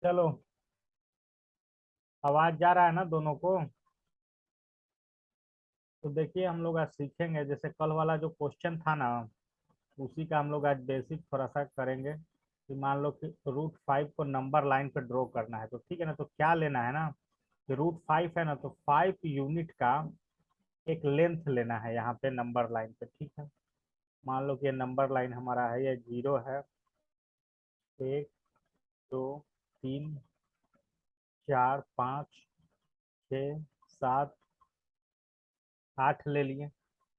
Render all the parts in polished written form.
चलो, आवाज जा रहा है ना दोनों को? तो देखिए, हम लोग आज सीखेंगे, जैसे कल वाला जो क्वेश्चन था ना, उसी का हम लोग आज बेसिक थोड़ा सा करेंगे। कि मान लो कि √5 को नंबर लाइन पे ड्रॉ करना है, तो ठीक है ना। तो क्या लेना है ना, कि √5 है ना, तो 5 यूनिट का एक लेंथ लेना है यहाँ पे नंबर लाइन पे, ठीक है। मान लो कि ये नंबर लाइन हमारा है, ये 0 है, 1, 2, 3, 4, 5, 6, 7, 8 ले लिए।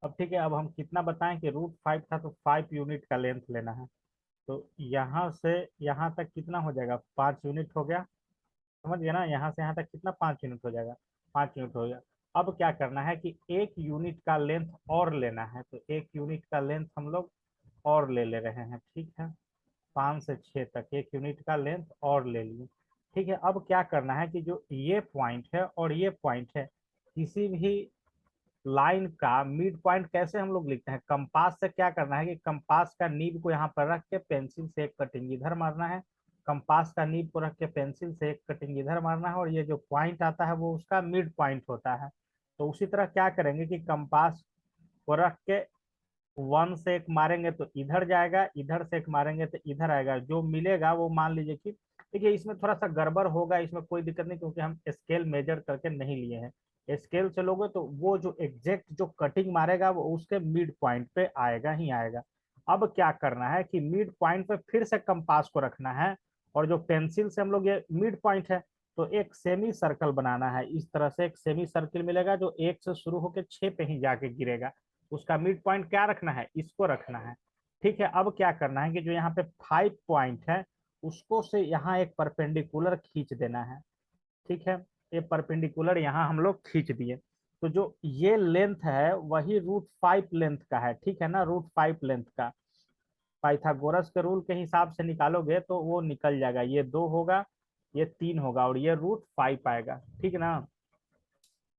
अब ठीक है, अब हम कितना बताएं कि √5 था तो 5 यूनिट का लेंथ लेना है। तो यहाँ से यहाँ तक कितना हो जाएगा, 5 यूनिट हो गया। समझ गया ना, यहाँ से यहाँ तक कितना, 5 यूनिट हो जाएगा। 5 यूनिट हो गया। अब क्या करना है कि 1 यूनिट का लेंथ और लेना है, तो 1 यूनिट का लेंथ हम लोग और ले रहे हैं, ठीक है। 5 से 6 तक 1 यूनिट का लेंथ और ले लिए। ठीक है, अब क्या करना है कि जो ये पॉइंट है और ये पॉइंट है, किसी भी लाइन का मिड पॉइंट कैसे हम लोग लिखते हैं, कंपास से क्या करना है कि कंपास का नीब को यहाँ पर रख के पेंसिल से एक कटिंग इधर मारना है। कंपास का नीब को रख के पेंसिल से एक कटिंग इधर मारना है, और ये जो पॉइंट आता है वो उसका मिड पॉइंट होता है। तो उसी तरह क्या करेंगे कि कंपास को रख के 1 से एक मारेंगे तो इधर जाएगा, इधर से एक मारेंगे तो इधर आएगा, जो मिलेगा वो मान लीजिए कि, देखिए इसमें थोड़ा सा गड़बड़ होगा, इसमें कोई दिक्कत नहीं, क्योंकि हम स्केल मेजर करके नहीं लिए हैं। स्केल से लोगे तो वो जो एग्जैक्ट जो कटिंग मारेगा वो उसके मिड पॉइंट पे आएगा ही आएगा। अब क्या करना है कि मिड पॉइंट पे फिर से कंपास को रखना है, और जो पेंसिल से हम लोग, ये मिड पॉइंट है, तो एक सेमी सर्कल बनाना है। इस तरह से एक सेमी सर्कल मिलेगा जो 1 से शुरू होकर 6 पे ही जाके गिरेगा। उसका मिड पॉइंट क्या रखना है, इसको रखना है। ठीक है, अब क्या करना है कि जो यहाँ पे 5 पॉइंट है, उसको से यहाँ एक परपेंडिकुलर खींच देना है। ठीक है, ये परपेंडिकुलर यहाँ हम लोग खींच दिए। तो जो ये लेंथ है वही √5 लेंथ का है, ठीक है ना, √5 लेंथ का। पाइथागोरस के रूल के हिसाब से निकालोगे तो वो निकल जाएगा, ये 2 होगा, ये 3 होगा, और ये √5 आएगा, ठीक है ना।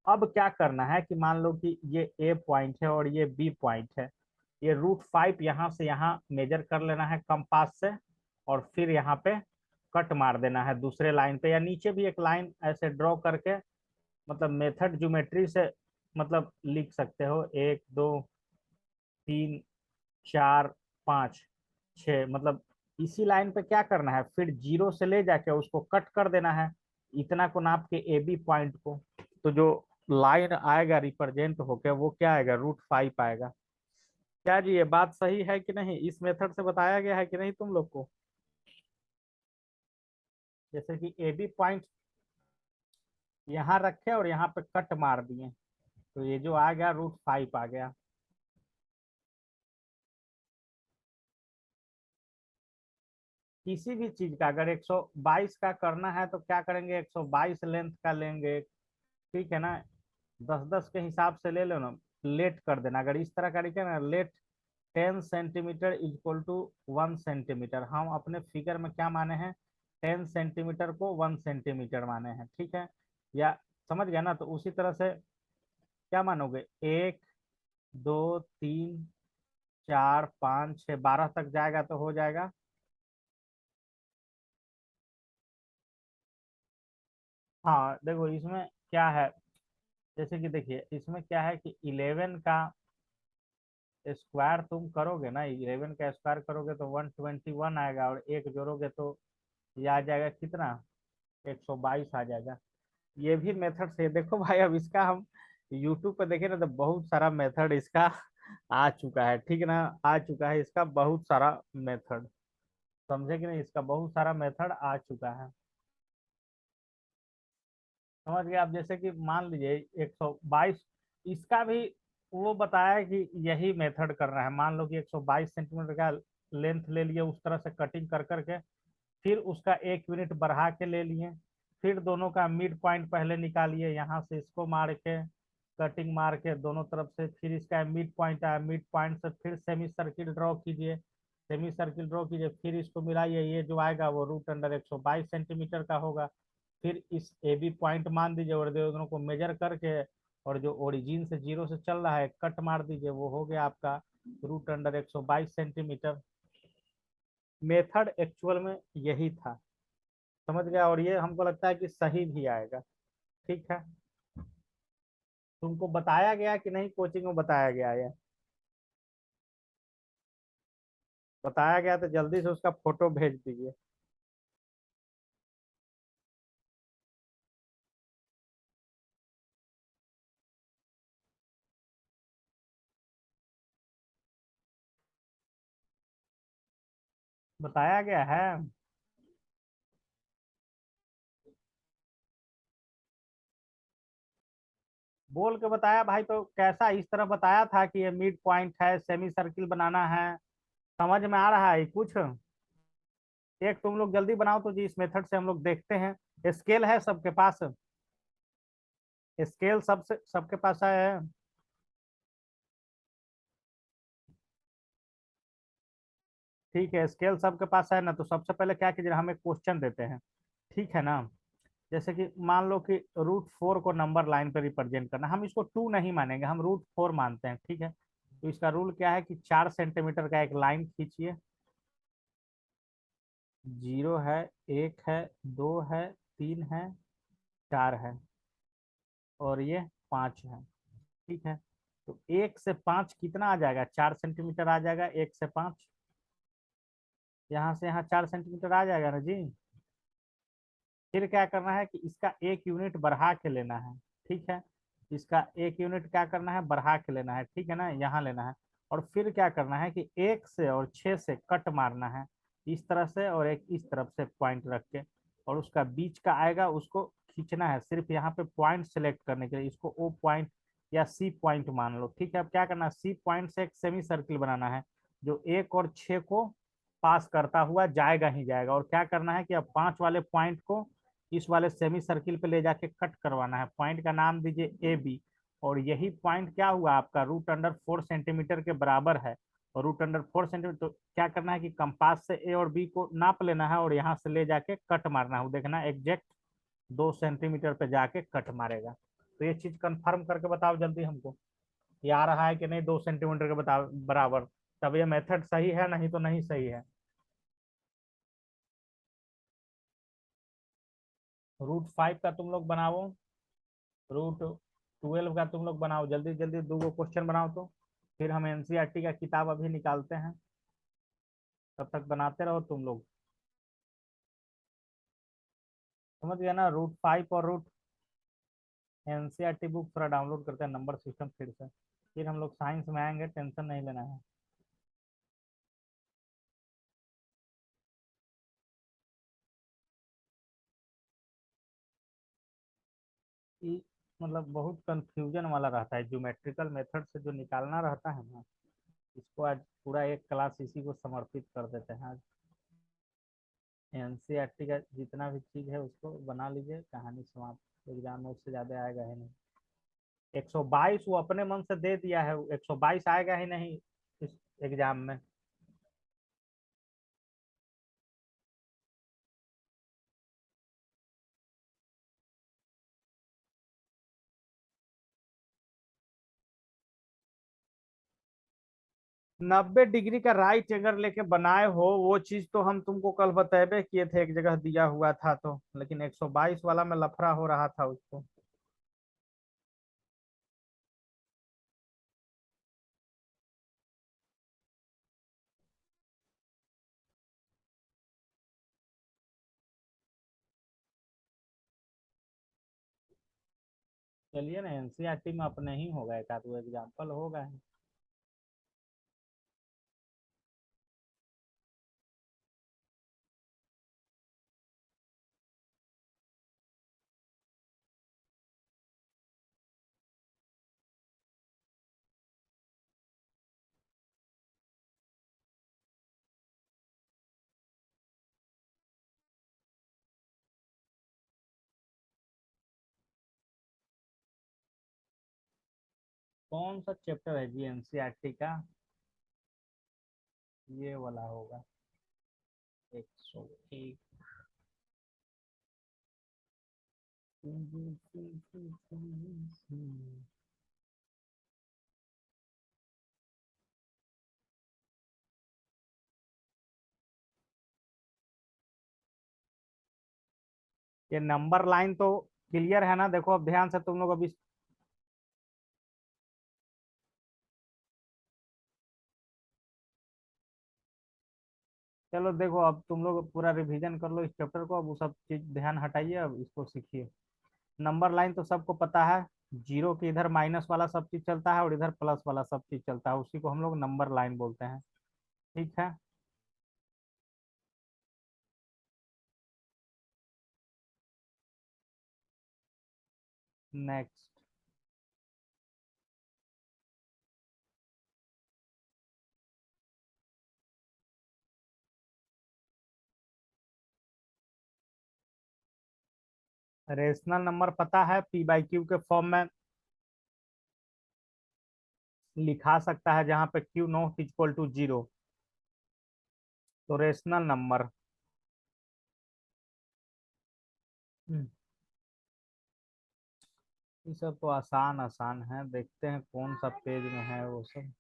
अब क्या करना है कि मान लो कि ये ए पॉइंट है और ये बी पॉइंट है। ये √5 यहाँ से यहाँ मेजर कर लेना है कंपास से, और फिर यहाँ पे कट मार देना है दूसरे लाइन पे, या नीचे भी एक लाइन ऐसे ड्रॉ करके, मतलब मेथड ज्योमेट्री से मतलब लिख सकते हो, 1, 2, 3, 4, 5, 6, मतलब इसी लाइन पे क्या करना है, फिर 0 से ले जाके उसको कट कर देना है, इतना को नाप के ए बी पॉइंट को। तो जो लाइन आएगा रिप्रेजेंट होके वो क्या आएगा, √5 आएगा। क्या जी, ये बात सही है कि नहीं, इस मेथड से बताया गया है कि नहीं तुम लोग को? जैसे कि ए बी पॉइंट यहाँ रखे और यहाँ पे कट मार दिए, तो ये जो आ गया √5 आ गया। किसी भी चीज का अगर 122 का करना है तो क्या करेंगे, 122 लेंथ का लेंगे, ठीक है ना। 10-10 के हिसाब से ले लो ना, लेट कर देना। अगर इस तरह का लिखे ना, let 10 centimetre equal to 1 centimetre, हम अपने फिगर में क्या माने हैं, 10 सेंटीमीटर को 1 सेंटीमीटर माने हैं, ठीक है। या समझ गया ना, तो उसी तरह से क्या मानोगे, 1, 2, 3, 4, 5, 6, 12 तक जाएगा तो हो जाएगा। हाँ देखो, इसमें क्या है, जैसे कि देखिए इसमें क्या है कि 11 का स्क्वायर तुम करोगे ना, 11 का स्क्वायर करोगे तो 121 आएगा, और एक जोड़ोगे तो ये आ जाएगा कितना, 122 आ जाएगा। ये भी मेथड से देखो भाई, अब इसका हम यूट्यूब पे देखे ना तो बहुत सारा मेथड इसका आ चुका है, ठीक है ना। आ चुका है इसका बहुत सारा मेथड, समझे कि नहीं, इसका बहुत सारा मेथड आ चुका है। समझ गए आप, जैसे कि मान लीजिए 122, इसका भी वो बताया कि यही मेथड कर रहा है। मान लो कि 122 सेंटीमीटर का लेंथ ले लिए, उस तरह से कटिंग कर करके, फिर उसका 1 यूनिट बढ़ा के ले लिए, फिर दोनों का मिड पॉइंट पहले निकालिए, यहाँ से इसको मार के कटिंग मार के दोनों तरफ से, फिर इसका मिड पॉइंट आया, मिड पॉइंट से फिर सेमी सर्किल ड्रॉ कीजिए, सेमी सर्किल ड्रॉ कीजिए, फिर इसको मिलाइए, ये जो आएगा वो √122 सेंटीमीटर का होगा। फिर इस ए बी पॉइंट मान दीजिए, और दोनों को मेजर करके, और जो ओरिजिन से 0 से चल रहा है कट मार दीजिए, वो हो गया आपका √122 सेंटीमीटर। मेथड एक्चुअल में यही था। समझ गया, और ये हमको लगता है कि सही भी आएगा। ठीक है, तुमको बताया गया कि नहीं, कोचिंग में बताया गया है? बताया गया तो जल्दी से उसका फोटो भेज दीजिए। बताया गया है? बोल के बताया भाई, तो कैसा इस तरह बताया था कि ये मिड पॉइंट है, सेमी सर्किल बनाना है? समझ में आ रहा है कुछ? एक तुम लोग जल्दी बनाओ तो जी, इस मेथड से हम लोग देखते हैं। स्केल है सबके पास? स्केल सबसे सबके पास है? ठीक है, स्केल सबके पास है ना, तो सबसे पहले क्या कीजिए, हम एक क्वेश्चन देते हैं। ठीक है ना? जैसे कि मान लो कि √4 को नंबर लाइन पे रिप्रेजेंट करना, हम इसको 2 नहीं मानेंगे, हम √4 मानते हैं। ठीक है, तो इसका रूल क्या है कि 4 सेंटीमीटर का एक लाइन खींचिए। 0 है, 1 है, 2 है, 3 है, 4 है, और ये 5 है। ठीक है, तो 1 से 5 कितना आ जाएगा? 4 सेंटीमीटर आ जाएगा। 1 से 5, यहाँ से यहाँ 4 सेंटीमीटर आ जाएगा ना जी। फिर क्या करना है कि इसका 1 यूनिट बढ़ा के लेना है। ठीक है, इसका 1 यूनिट क्या करना है? बढ़ा के लेना है। ठीक है ना, यहाँ लेना है। और फिर क्या करना है कि 1 से और 6 से कट मारना है, इस तरह से और एक इस तरफ से पॉइंट रख के, और उसका बीच का आएगा, उसको खींचना है। सिर्फ यहाँ पे पॉइंट सेलेक्ट करने के लिए इसको O पॉइंट या C पॉइंट मान लो। ठीक है, अब क्या करना है, C पॉइंट से एक सेमी सर्किल बनाना है जो 1 और 6 को पास करता हुआ जाएगा ही जाएगा। और क्या करना है कि अब 5 वाले पॉइंट को इस वाले सेमी सर्किल पे ले जाके कट करवाना है। पॉइंट का नाम दीजिए AB, और यही पॉइंट क्या हुआ आपका? √4 सेंटीमीटर के बराबर है। और √4 सेंटीमीटर, तो क्या करना है कि कंपास से A और B को नाप लेना है, और यहाँ से ले जाके कट मारना है। देखना एग्जैक्ट 2 सेंटीमीटर पे जाके कट मारेगा। तो ये चीज कंफर्म करके बताओ जल्दी हमको, ये आ रहा है कि नहीं 2 सेंटीमीटर के बताओ बराबर। तब ये मेथड सही है, नहीं तो नहीं सही है। √5 का तुम लोग बनाओ, √12 का तुम लोग बनाओ, जल्दी जल्दी 2 क्वेश्चन बनाओ तो। फिर हम NCERT का किताब अभी निकालते हैं, तब तक बनाते रहो तुम लोग। समझ गया ना? √5 और रूट NCERT बुक थोड़ा डाउनलोड करते हैं, नंबर सिस्टम फिर से। फिर हम लोग साइंस में आएंगे, टेंशन नहीं लेना है। कि मतलब बहुत कंफ्यूजन वाला रहता है, ज्योमेट्रिकल मेथड से जो निकालना रहता है ना, इसको आज पूरा एक क्लास इसी को समर्पित कर देते हैं आज। NCERT का जितना भी चीज है उसको बना लीजिए, कहानी समाप्त। एग्जाम में उससे ज्यादा आएगा ही नहीं। 122 वो अपने मन से दे दिया है, 122 आएगा ही नहीं इस एग्जाम में। 90 डिग्री का राइट अगर लेके बनाए हो, वो चीज तो हम तुमको कल बतेबे किए थे, एक जगह दिया हुआ था तो। लेकिन 122 वाला में लफड़ा हो रहा था उसको। चलिए ना, NCERT में अपने ही होगा, एक आध एग्जाम्पल होगा ही। कौन सा चैप्टर है जी NCERT का? ये वाला होगा, 101। ये नंबर लाइन तो क्लियर है ना? देखो अब ध्यान से तुम लोग अभी। चलो देखो, अब तुम लोग पूरा रिवीजन कर लो इस चैप्टर को। अब वो सब चीज ध्यान हटाइए, अब इसको सीखिए। नंबर लाइन तो सबको पता है। जीरो के इधर माइनस वाला सब चीज चलता है और इधर प्लस वाला सब चीज चलता है, उसी को हम लोग नंबर लाइन बोलते हैं। ठीक है। नेक्स्ट। रेशनल नंबर पता है, पी बाई क्यू के फॉर्म में लिखा सकता है, जहां पे Q not equal to zero. तो रेशनल नंबर। ये सब तो आसान आसान है, देखते हैं कौन सा पेज में है वो सब।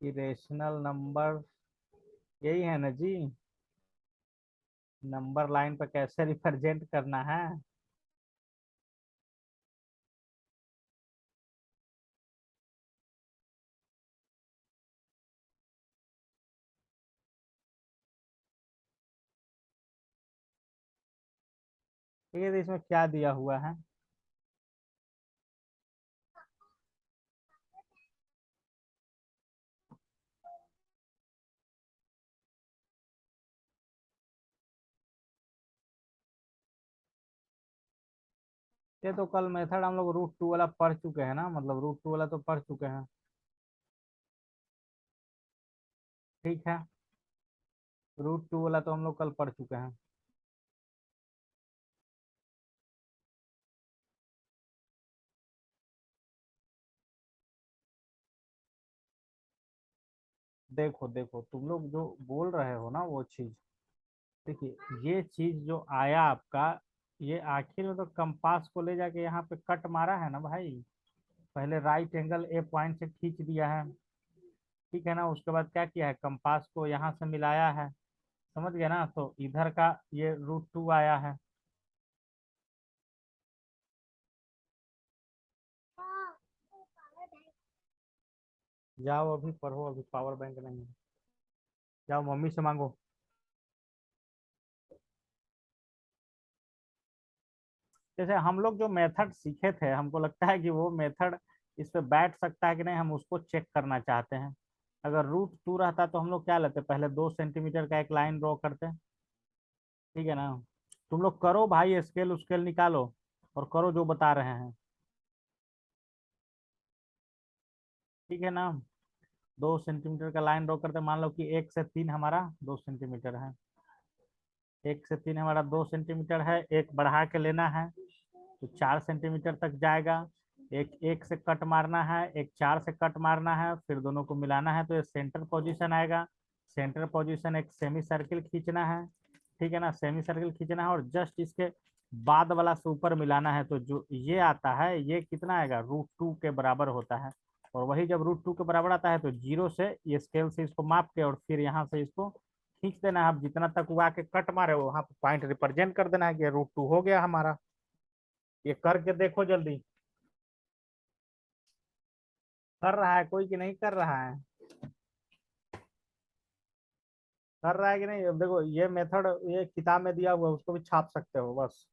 इरेशनल नंबर यही है ना जी? नंबर लाइन पर कैसे रिप्रेजेंट करना है? ठीक है, तो इसमें क्या दिया हुआ है? ये तो कल मेथड हम लोग रूट टू वाला पढ़ चुके हैं ना, मतलब रूट टू वाला तो पढ़ चुके हैं। ठीक है। रूट टू वाला तो हम लोग कल पढ़ चुके हैं। देखो देखो, तुम लोग जो बोल रहे हो ना वो चीज, देखिए, ये चीज जो आया आपका, ये आखिर में तो कंपास को ले जाके यहाँ पे कट मारा है ना भाई। पहले राइट एंगल ए पॉइंट से खींच दिया है। ठीक है ना? उसके बाद क्या किया है, कंपास को यहाँ से मिलाया है। समझ गया ना? तो इधर का ये रूट टू आया है। जाओ अभी पढ़ो, अभी पावर बैंक नहीं है। जाओ मम्मी से मांगो। जैसे हम लोग जो मेथड सीखे थे, हमको लगता है कि वो मेथड इस पे बैठ सकता है कि नहीं, हम उसको चेक करना चाहते हैं। अगर रूट टू रहता तो हम लोग क्या लेते, पहले 2 सेंटीमीटर का एक लाइन ड्रॉ करते। ठीक है ना? तुम लोग करो भाई, स्केल उसकेल निकालो और करो जो बता रहे हैं। ठीक है ना? 2 सेंटीमीटर का लाइन ड्रॉ करते, मान लो कि 1 से 3 हमारा 2 सेंटीमीटर है। 1 से 3 हमारा 2 सेंटीमीटर है, एक बढ़ा के लेना है तो 4 सेंटीमीटर तक जाएगा। एक एक से कट मारना है, एक 4 से कट मारना है, फिर दोनों को मिलाना है तो ये सेंटर पोजीशन आएगा। सेंटर पोजीशन एक सेमी सर्किल खींचना है। ठीक है ना? सेमी सर्किल खींचना है और जस्ट इसके बाद वाला से ऊपर मिलाना है, तो जो ये आता है ये कितना आएगा, रूट टू के बराबर होता है। और वही जब रूट टू के बराबर आता है तो जीरो से ये स्केल से इसको माप के और फिर यहाँ से इसको खींच देना है। आप जितना तक वो आके कट मारे वहां पे पॉइंट रिप्रेजेंट कर देना है कि रूट टू हो गया हमारा। ये करके देखो जल्दी। कर रहा है कोई कि नहीं कर रहा है? कर रहा है कि नहीं? अब देखो ये मेथड ये किताब में दिया हुआ है, उसको भी छाप सकते हो बस।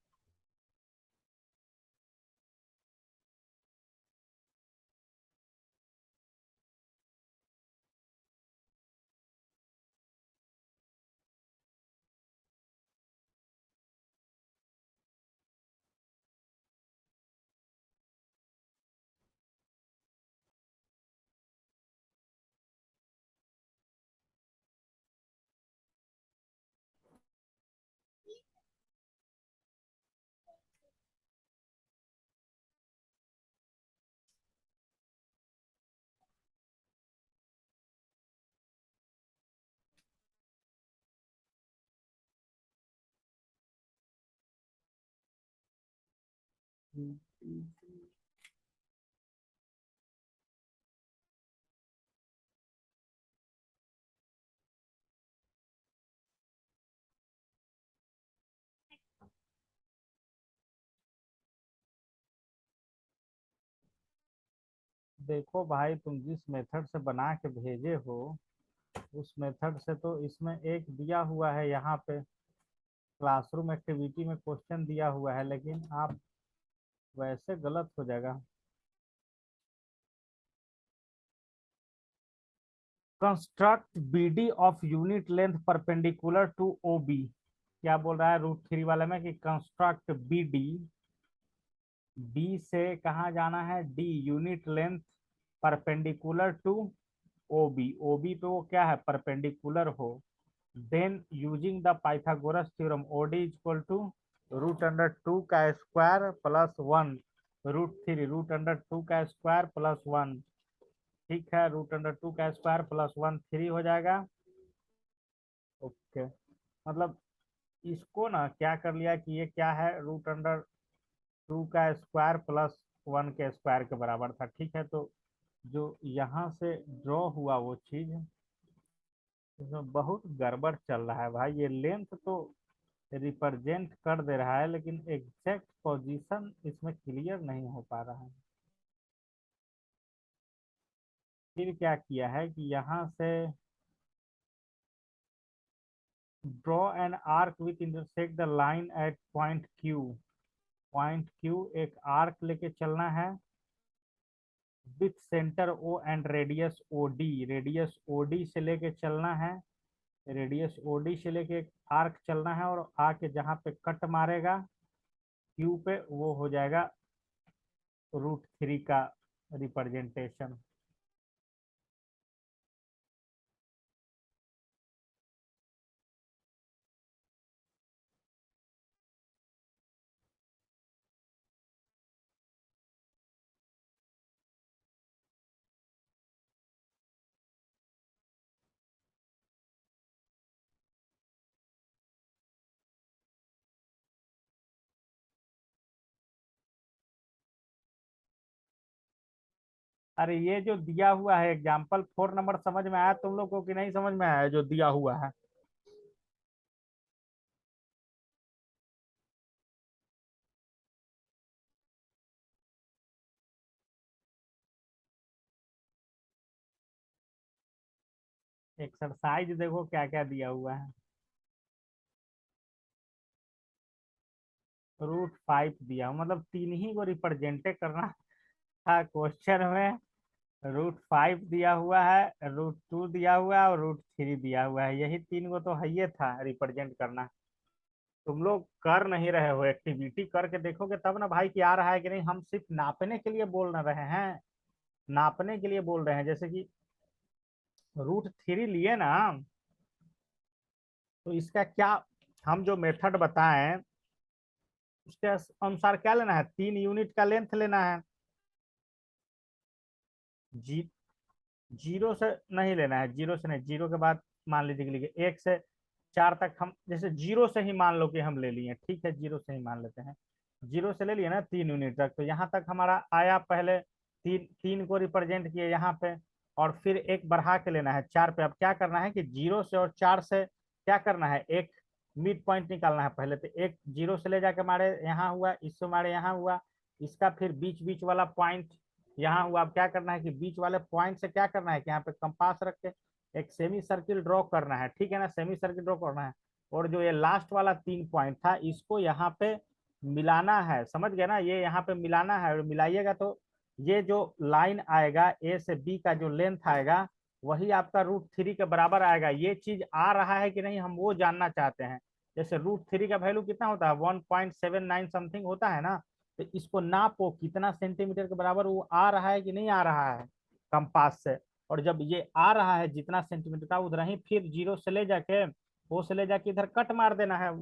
देखो भाई, तुम जिस मेथड से बना के भेजे हो उस मेथड से तो इसमें एक दिया हुआ है यहाँ पे, क्लासरूम एक्टिविटी में क्वेश्चन दिया हुआ है, लेकिन आप वैसे गलत हो जाएगा। Construct BD of unit length perpendicular to O B. क्या बोल रहा है √3 वाले में कि कंस्ट्रक्ट बीडी, बी से कहाँ जाना है, D unit length perpendicular to O B, O B पे वो क्या है परपेंडिकुलर हो, then using the Pythagoras theorem O D equal to √2 का स्क्वायर प्लस 1, √3 √2 का स्क्वायर प्लस 1। ठीक है, √2 का स्क्वायर प्लस 1 3 हो जाएगा। ओके, मतलब इसको ना क्या कर लिया कि ये क्या है √2 का स्क्वायर प्लस 1 के स्क्वायर के बराबर था। ठीक है, तो जो यहाँ से ड्रॉ हुआ वो चीज इसमें बहुत गड़बड़ चल रहा है भाई। ये लेंथ तो रिप्रेजेंट कर दे रहा है, लेकिन एग्जैक्ट पोजीशन इसमें क्लियर नहीं हो पा रहा है। फिर क्या किया है कि यहाँ से draw an arc with intersect the line at point Q. Point Q एक आर्क लेके चलना है with centre O and radius O D, radius O D से लेके चलना है, रेडियस ओ डी से लेके एक आर्क चलना है, और आके जहाँ पे कट मारेगा क्यू पे वो हो जाएगा √3 का रिप्रेजेंटेशन। अरे ये जो दिया हुआ है एग्जाम्पल 4 नंबर, समझ में आया तुम लोग को कि नहीं समझ में आया जो दिया हुआ है? एक्सरसाइज देखो क्या क्या दिया हुआ है। √5 दिया मतलब तीन ही को रिप्रेजेंटे करना था क्वेश्चन में। √5 दिया हुआ है, √2 दिया हुआ है और √3 दिया हुआ है, यही तीन को तो है ये था रिप्रेजेंट करना। तुम लोग कर नहीं रहे हो, एक्टिविटी करके देखोगे तब ना भाई कि आ रहा है कि नहीं। हम सिर्फ नापने के लिए बोल ना रहे हैं, नापने के लिए बोल रहे हैं। जैसे कि √3 लिए ना, तो इसका क्या, हम जो मेथड बताएं उसके अनुसार क्या लेना है, 3 यूनिट का लेंथ लेना है। जी, जीरो से नहीं लेना है, जीरो से नहीं, जीरो के बाद मान लीजिए कि लिखिए 1 से 4 तक, हम जैसे जीरो से ही मान लो कि हम ले लिए, ठीक है जीरो से ही मान लेते हैं। जीरो से ले लिए ना 3 यूनिट तक, तो यहाँ तक हमारा आया, पहले तीन तीन को रिप्रेजेंट किए यहाँ पे, और फिर एक बढ़ा के लेना है 4 पे। अब क्या करना है कि जीरो से और 4 से क्या करना है, एक मिड पॉइंट निकालना है पहले। तो एक जीरो से ले जाके मारे यहाँ हुआ, इससे मारे यहाँ हुआ, इसका फिर बीच बीच वाला पॉइंट यहाँ हुआ। अब क्या करना है कि बीच वाले पॉइंट से क्या करना है कि यहाँ पे कंपास रख के एक सेमी सर्किल ड्रॉ करना है, ठीक है ना, सेमी सर्किल ड्रॉ करना है। और जो ये लास्ट वाला 3 पॉइंट था इसको यहाँ पे मिलाना है, समझ गए ना, ये यहाँ पे मिलाना है। और मिलाइएगा तो ये जो लाइन आएगा ए से बी का जो लेंथ आएगा वही आपका √3 के बराबर आएगा। ये चीज आ रहा है कि नहीं हम वो जानना चाहते हैं। जैसे √3 का वैल्यू कितना होता है, 1.79 समथिंग होता है ना। तो इसको नापो कितना सेंटीमीटर के बराबर वो आ रहा है कि नहीं आ रहा है कंपास से। और जब ये आ रहा है जितना सेंटीमीटर का, उधर ही फिर जीरो से ले जाके, वो से ले जाके इधर कट मार देना है,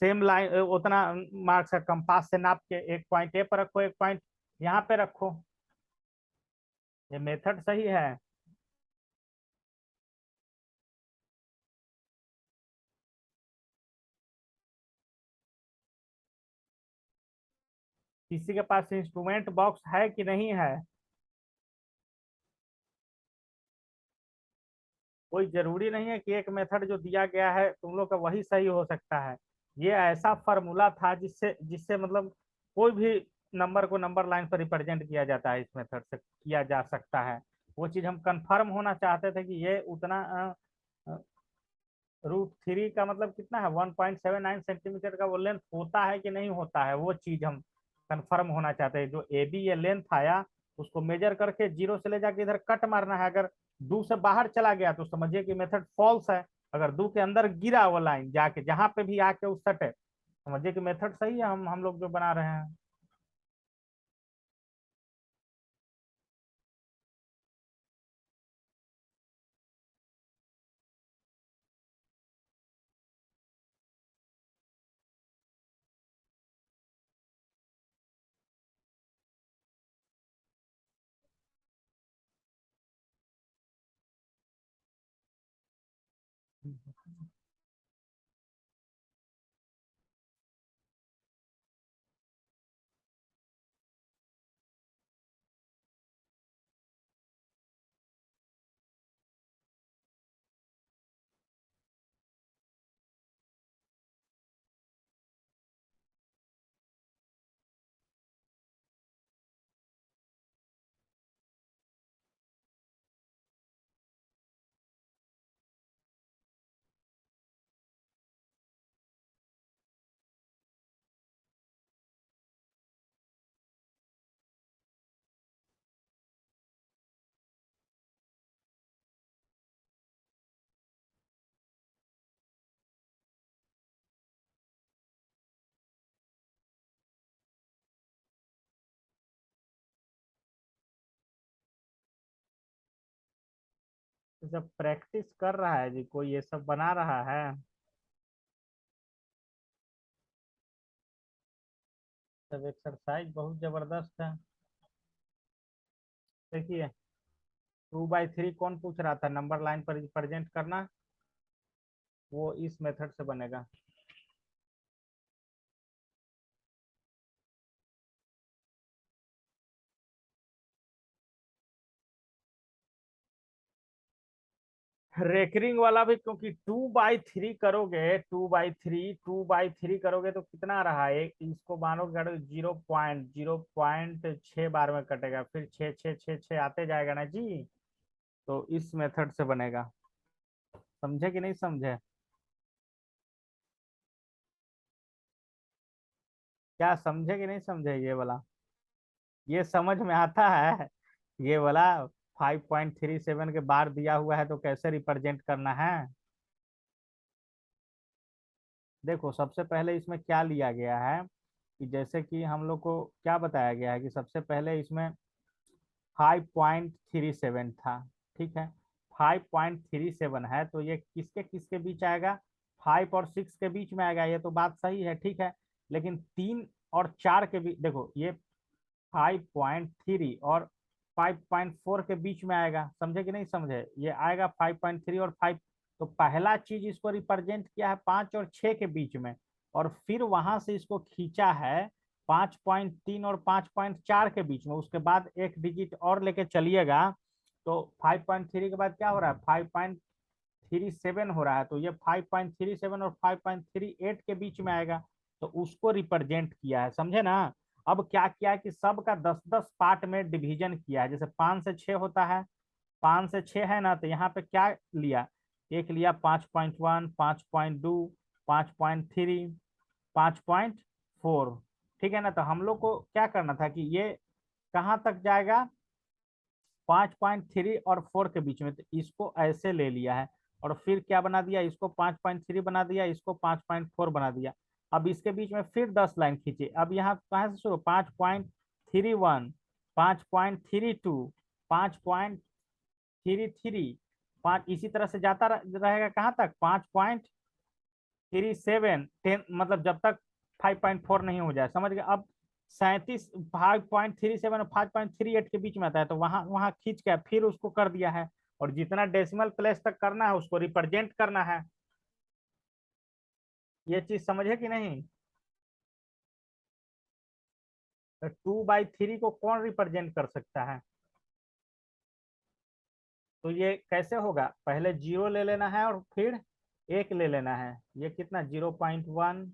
सेम लाइन उतना मार्क्स है। कंपास से नाप के एक पॉइंट ए पर रखो, एक पॉइंट यहाँ पे रखो। ये मेथड सही है। किसी के पास इंस्ट्रूमेंट बॉक्स है कि नहीं है? कोई जरूरी नहीं है कि एक मेथड जो दिया गया है तुम लोग का वही सही हो सकता है। ये ऐसा फॉर्मूला था जिससे जिससे मतलब कोई भी नंबर को नंबर लाइन पर रिप्रेजेंट किया जाता है, इस मेथड से किया जा सकता है। वो चीज हम कंफर्म होना चाहते थे कि ये उतना √3 का मतलब कितना है, 1.79 सेंटीमीटर का वो लेंथ होता है कि नहीं होता है, वो चीज हम कंफर्म होना चाहते हैं। जो ए बी ये लेंथ आया उसको मेजर करके जीरो से ले जाके इधर कट मारना है। अगर दो से बाहर चला गया तो समझिए कि मेथड फॉल्स है। अगर दो के अंदर गिरा वो लाइन जाके जहां पे भी आके उस सटे, समझिए कि मेथड सही है, हम लोग जो बना रहे हैं। तो जब प्रैक्टिस कर रहा है जी, कोई ये सब बना रहा है। सब एक्सरसाइज बहुत जबरदस्त है। देखिए 2/3 कौन पूछ रहा था नंबर लाइन पर रिप्रेजेंट करना, वो इस मेथड से बनेगा। रेकरिंग वाला भी, क्योंकि 2/3 करोगे, 2/3 करोगे तो कितना रहा, एक इसको मानो 0.06 बार में कटेगा, फिर 6 6 6 6 आते जाएगा ना जी। तो इस मेथड से बनेगा। समझे कि नहीं समझे? क्या समझे कि नहीं समझे ये वाला? ये समझ में आता है ये वाला? 5.37 के बार दिया हुआ है तो कैसे रिप्रेजेंट करना है। देखो सबसे पहले इसमें क्या लिया गया है, कि जैसे कि हम लोग को क्या बताया गया है कि सबसे पहले इसमें 5.37 था। ठीक है, 5.37 है तो ये किसके किसके बीच आएगा, 5 और 6 के बीच में आएगा, ये तो बात सही है। ठीक है, लेकिन 3 और 4 के बीच, देखो ये 5.3 और 5.4 के बीच में आएगा। समझे कि नहीं समझे? ये आएगा 5.3 और 5। तो पहला चीज इसको रिप्रेजेंट किया है 5 और 6 के बीच में, और फिर वहां से इसको खींचा है 5.3 और 5.4 के बीच में। उसके बाद एक डिजिट और लेके चलिएगा तो 5.3 के बाद क्या हो रहा है, 5.37 हो रहा है। तो ये 5.37 और 5.38 के बीच में आएगा, तो उसको रिप्रेजेंट किया है। समझे ना? अब क्या किया है कि सब का 10 10 पार्ट में डिवीजन किया है। जैसे 5 से 6 होता है, 5 से 6 है ना, तो यहाँ पे क्या लिया, एक लिया 5.1, 5.2, 5.3, 5.4। ठीक है ना? तो हम लोग को क्या करना था कि ये कहाँ तक जाएगा, 5.3 और 4 के बीच में, तो इसको ऐसे ले लिया है। और फिर क्या बना दिया, इसको 5.3 बना दिया, इसको 5.4 बना दिया। अब इसके बीच में फिर 10 लाइन खींचे। अब यहाँ कहाँ से शुरू, 5.31, 5.32, 5.33, 5, इसी तरह से जाता रहेगा कहाँ तक, 5.37, 10, मतलब जब तक 5.4 नहीं हो जाए। समझ गए? अब 37 5.37 और 5.38 के बीच में आता है, तो वहां वहां खींच के फिर उसको कर दिया है। और जितना डेसिमल प्लेस तक करना है उसको रिप्रेजेंट करना है। ये चीज समझे कि नहीं? तो 2/3 को कौन रिप्रेजेंट कर सकता है? तो ये कैसे होगा, पहले जीरो ले लेना है और फिर एक ले लेना है। ये कितना, 0.1,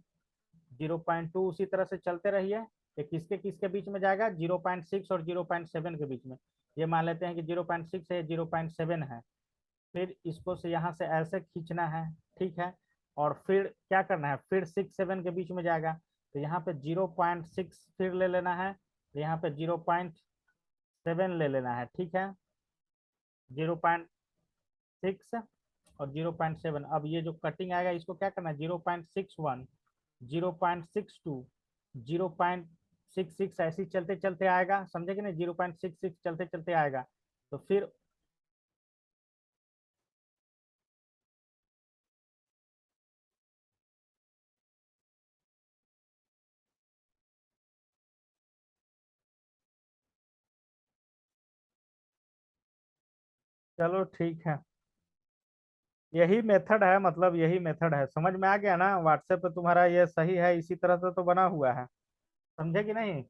0.2, उसी तरह से चलते रहिए। ये किसके किसके बीच में जाएगा, 0.6 और 0.7 के बीच में। ये मान लेते हैं कि 0.6 है, 0.7 है। फिर इसको से यहाँ से ऐसे खींचना है, ठीक है। और फिर क्या करना है, फिर 6 7 के बीच में जाएगा, तो यहाँ पे 0.6 फिर ले लेना है, तो यहाँ पे 0.7 ले लेना है, ठीक है। 0.6 और 0.7। अब ये जो कटिंग आएगा इसको क्या करना है, 0.61, 0.62, 0.66 ऐसे ही चलते चलते आएगा, समझे कि नहीं, 0.66 चलते चलते आएगा। तो फिर चलो ठीक है, यही मेथड है, मतलब यही मेथड है, समझ में आ गया ना। व्हाट्सएप पे तुम्हारा ये सही है, इसी तरह से तो बना हुआ है, समझे कि नहीं।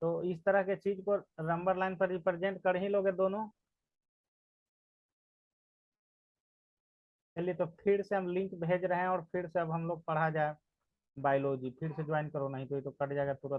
तो इस तरह के चीज को नंबर लाइन पर रिप्रेजेंट कर ही लोगे दोनों। चलिए, तो फिर से हम लिंक भेज रहे हैं और फिर से अब हम लोग पढ़ा जाए बायोलॉजी। फिर से ज्वाइन करो, नहीं तो ये तो कट जाएगा तुरंत।